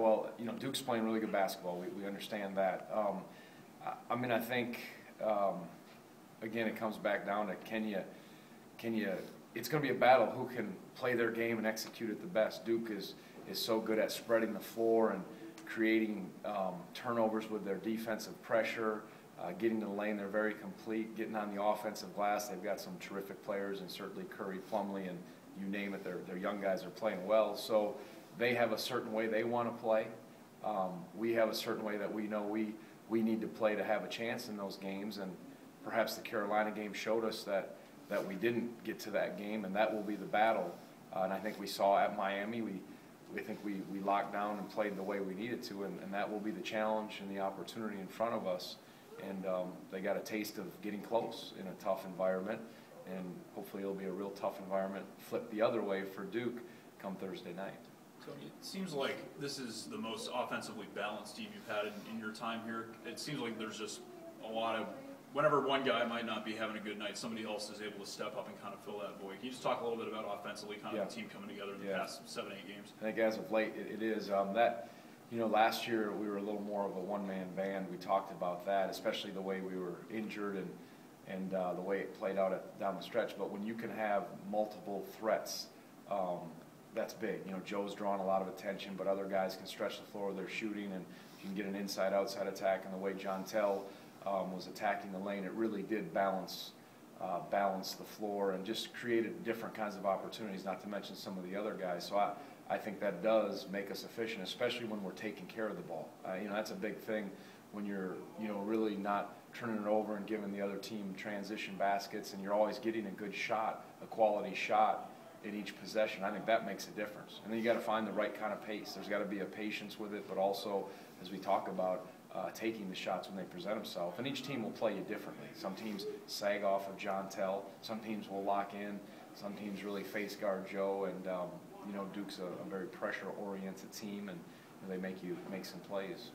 well, you know, Duke's playing really good basketball. We understand that. I mean, I think, again, it comes back down to can you, it's going to be a battle who can play their game and execute it the best. Duke is so good at spreading the floor and creating turnovers with their defensive pressure, getting to the lane. They're very complete, getting on the offensive glass. They've got some terrific players, and certainly Curry, Plumlee, and you name it, their young guys are playing well. So they have a certain way they want to play. We have a certain way that we know we need to play to have a chance in those games, and perhaps the Carolina game showed us that we didn't get to that game, and that will be the battle. And I think we saw at Miami, we think we locked down and played the way we needed to, and that will be the challenge and the opportunity in front of us. And they got a taste of getting close in a tough environment, and hopefully it'll be a real tough environment flipped the other way for Duke come Thursday night. Tony, it seems like this is the most offensively balanced team you've had in your time here. It seems like there's just a lot of, whenever one guy might not be having a good night, somebody else is able to step up and kind of fill that void. Can you just talk a little bit about offensively, kind of the team coming together in the past 7-8 games? I think as of late it is. You know, last year we were a little more of a one-man band. We talked about that, especially the way we were injured and the way it played out down the stretch. But when you can have multiple threats, that's big. You know, Joe's drawing a lot of attention, but other guys can stretch the floor with their shooting, and you can get an inside-outside attack. And the way John Tell was attacking the lane, it really did balance the floor and just created different kinds of opportunities, not to mention some of the other guys. So I think that does make us efficient, especially when we're taking care of the ball. You know, that's a big thing when you're, you know, really not turning it over and giving the other team transition baskets, and you're always getting a good shot, a quality shot in each possession. I think that makes a difference. And then you got to find the right kind of pace. There's got to be a patience with it, but also, as we talk about, taking the shots when they present themselves. And each team will play you differently. Some teams sag off of John Tell. Some teams will lock in. Some teams really face guard Joe. And you know, Duke's a very pressure-oriented team, and they make some plays.